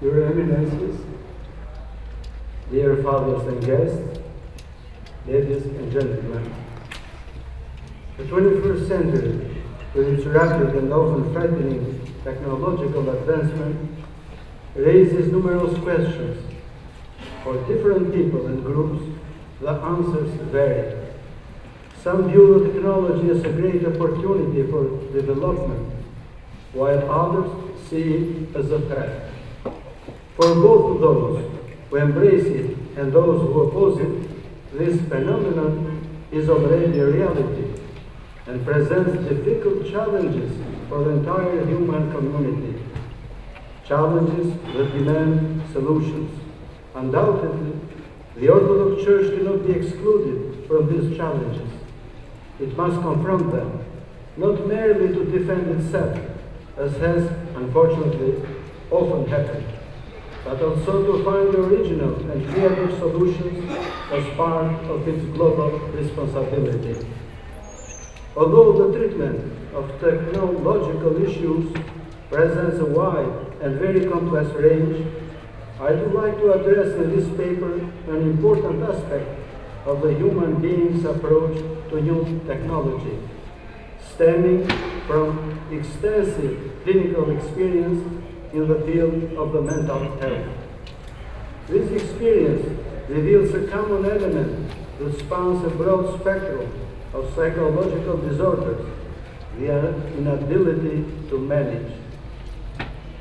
Your Eminences, dear fathers and guests, ladies and gentlemen, the 21st century, with its rapid and often frightening technological advancement, raises numerous questions. For different people and groups, the answers vary. Some view the technology as a great opportunity for development, while others see it as a threat. For both those who embrace it and those who oppose it, this phenomenon is already a reality and presents difficult challenges for the entire human community. Challenges that demand solutions. Undoubtedly, the Orthodox Church cannot be excluded from these challenges. It must confront them, not merely to defend itself, as has, unfortunately, often happened, but also to find original and creative solutions as part of its global responsibility. Although the treatment of technological issues presents a wide and very complex range, I would like to address in this paper an important aspect of the human being's approach to new technology, stemming from extensive clinical experience in the field of the mental health. This experience reveals a common element that spans a broad spectrum of psychological disorders, the inability to manage.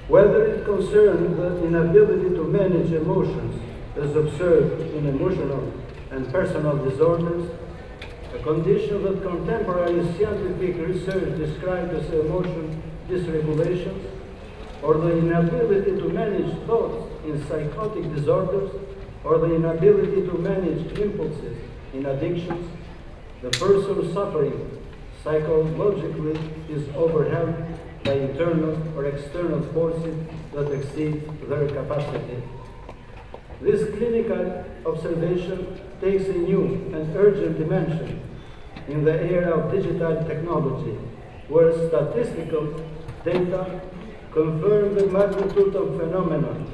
Whether it concerns the inability to manage emotions as observed in emotional and personal disorders, a condition that contemporary scientific research describes as emotion dysregulation, or the inability to manage thoughts in psychotic disorders, or the inability to manage impulses in addictions, the person suffering psychologically is overwhelmed by internal or external forces that exceed their capacity. This clinical observation takes a new and urgent dimension in the era of digital technology, where statistical data confirm the magnitude of phenomenon.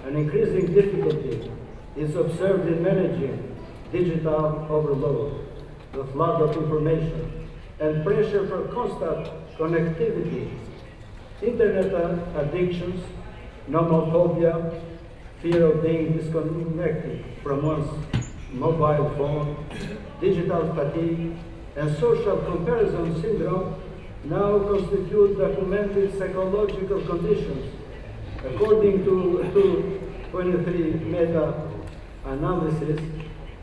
An increasing difficulty is observed in managing digital overload, the flood of information, and pressure for constant connectivity, internet addictions, nomophobia, fear of being disconnected from one's mobile phone, digital fatigue, and social comparison syndrome now constitute documented psychological conditions. According to 23 meta-analysis,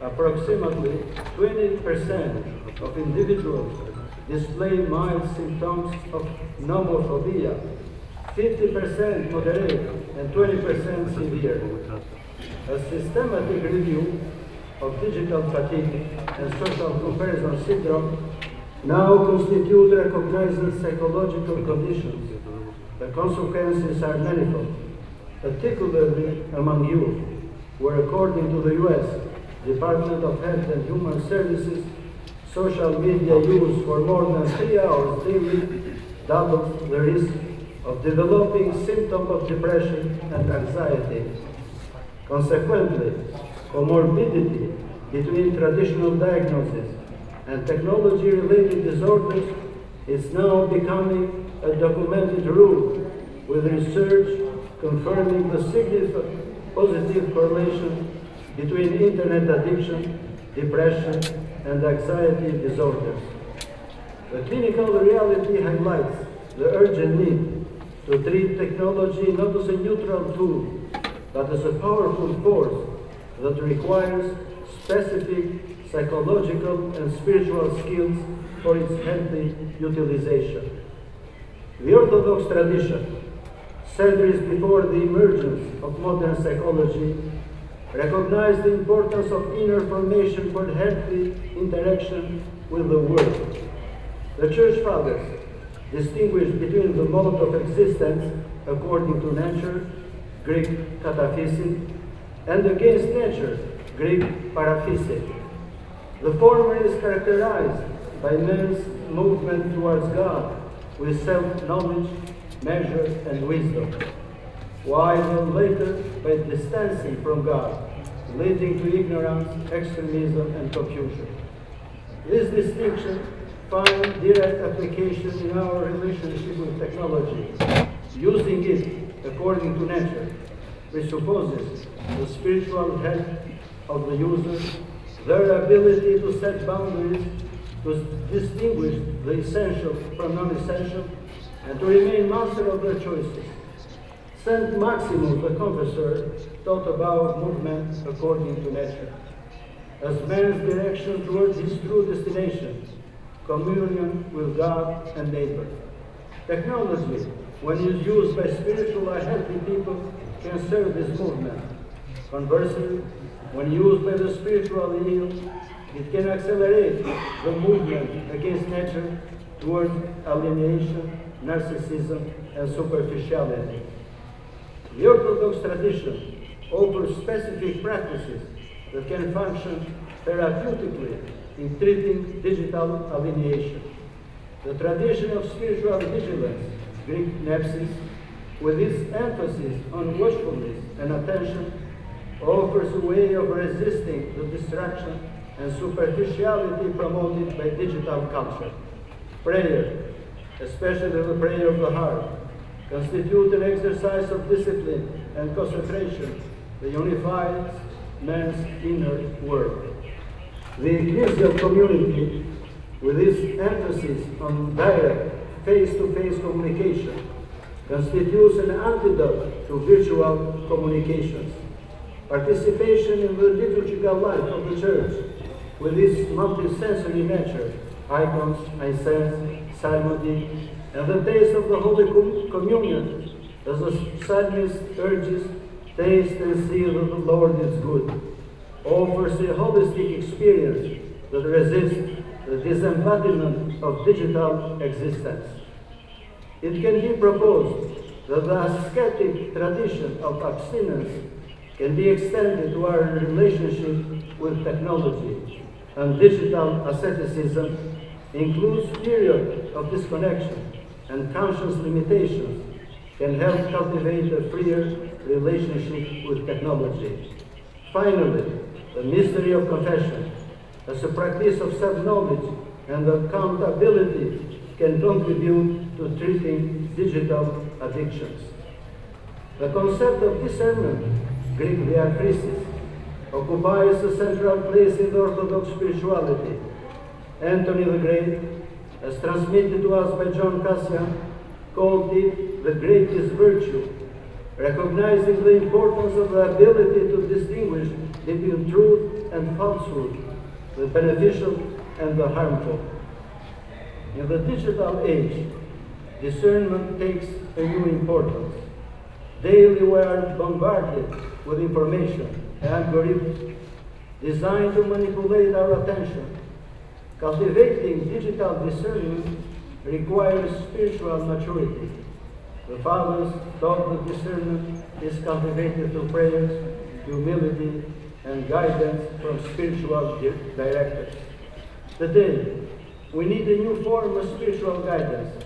approximately 20% of individuals display mild symptoms of nomophobia, 50% moderate, and 20% severe. A systematic review of digital fatigue and social comparison syndrome now constitute recognized psychological conditions. The consequences are manifold, particularly among youth, where according to the U.S. Department of Health and Human Services, social media use for more than 3 hours daily doubles the risk of developing symptoms of depression and anxiety. Consequently, comorbidity between traditional diagnosis and technology-related disorders is now becoming a documented rule, with research confirming the significant positive correlation between internet addiction, depression, and anxiety disorders. The clinical reality highlights the urgent need to treat technology not as a neutral tool, but as a powerful force that requires specific psychological and spiritual skills for its healthy utilization. The Orthodox tradition, centuries before the emergence of modern psychology, recognized the importance of inner formation for healthy interaction with the world. The Church Fathers distinguished between the mode of existence according to nature, Greek kataphysis, and against nature, Greek paraphysis. The former is characterized by man's movement towards God with self-knowledge, measure, and wisdom. while later by distancing from God, leading to ignorance, extremism, and confusion. This distinction finds direct application in our relationship with technology. Using it according to nature presupposes the spiritual health of the user, their ability to set boundaries, to distinguish the essential from non-essential, and to remain master of their choices. Saint Maximus, the confessor, taught about movement according to nature, as man's direction towards his true destination, communion with God and neighbor. Technology, when used by spiritual or healthy people, can serve this movement. Conversely, when used by the spiritually ill, it can accelerate the movement against nature towards alienation, narcissism, and superficiality. The Orthodox tradition offers specific practices that can function therapeutically in treating digital alienation. The tradition of spiritual vigilance, Greek nepsis, with its emphasis on watchfulness and attention, offers a way of resisting the distraction and superficiality promoted by digital culture. Prayer, especially the prayer of the heart, constitutes an exercise of discipline and concentration that unifies man's inner world. The ecclesial community, with its emphasis on direct, face-to-face communication, constitutes an antidote to virtual communications. Participation in the liturgical life of the Church, with its multisensory nature, icons, incense, psalmody, and the taste of the Holy Communion, as the psalmist urges, taste and see that the Lord is good, offers a holistic experience that resists the disembodiment of digital existence. It can be proposed that the ascetic tradition of abstinence can be extended to our relationship with technology, and digital asceticism includes periods of disconnection and conscious limitations can help cultivate a freer relationship with technology. Finally, the mystery of confession, as a practice of self-knowledge and accountability, can contribute to treating digital addictions. The concept of discernment, Greek diakrisis, occupies a central place in the Orthodox spirituality. Anthony the Great, as transmitted to us by John Cassian, called it the greatest virtue, recognizing the importance of the ability to distinguish between truth and falsehood, the beneficial and the harmful. In the digital age, discernment takes a new importance. Daily we are bombarded with information and algorithms designed to manipulate our attention. Cultivating digital discernment requires spiritual maturity. The Fathers taught that discernment is cultivated through prayers, humility, and guidance from spiritual directors. Today, we need a new form of spiritual guidance.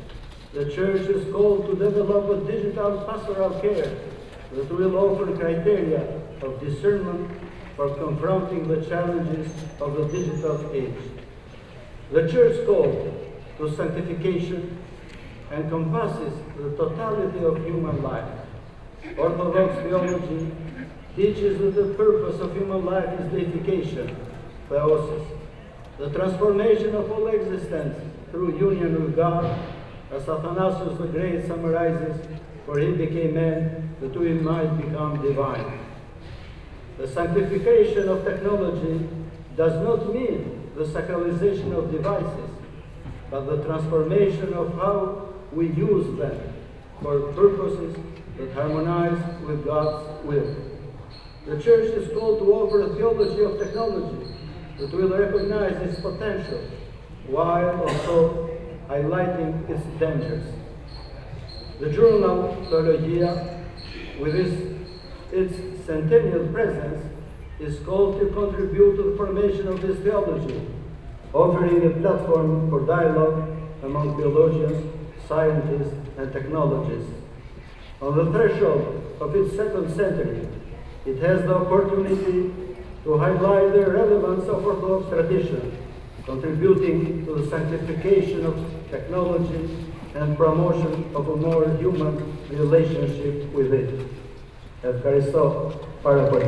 The Church is called to develop a digital pastoral care that will offer criteria of discernment for confronting the challenges of the digital age. The Church call to sanctification encompasses the totality of human life. Orthodox theology teaches that the purpose of human life is deification, theosis, the transformation of all existence through union with God, as Athanasius the Great summarizes, for he became man that we might become divine. The sanctification of technology does not mean the sacralization of devices, but the transformation of how we use them for purposes that harmonize with God's will. The Church is called to offer a theology of technology that will recognize its potential while also highlighting its dangers. The journal Theologia, with its centennial presence, is called to contribute to the formation of this theology, offering a platform for dialogue among theologians, scientists, and technologists. On the threshold of its second century, it has the opportunity to highlight the relevance of Orthodox tradition, contributing to the sanctification of technology and promotion of a more human relationship with it. Ευχαριστώ πάρα πολύ.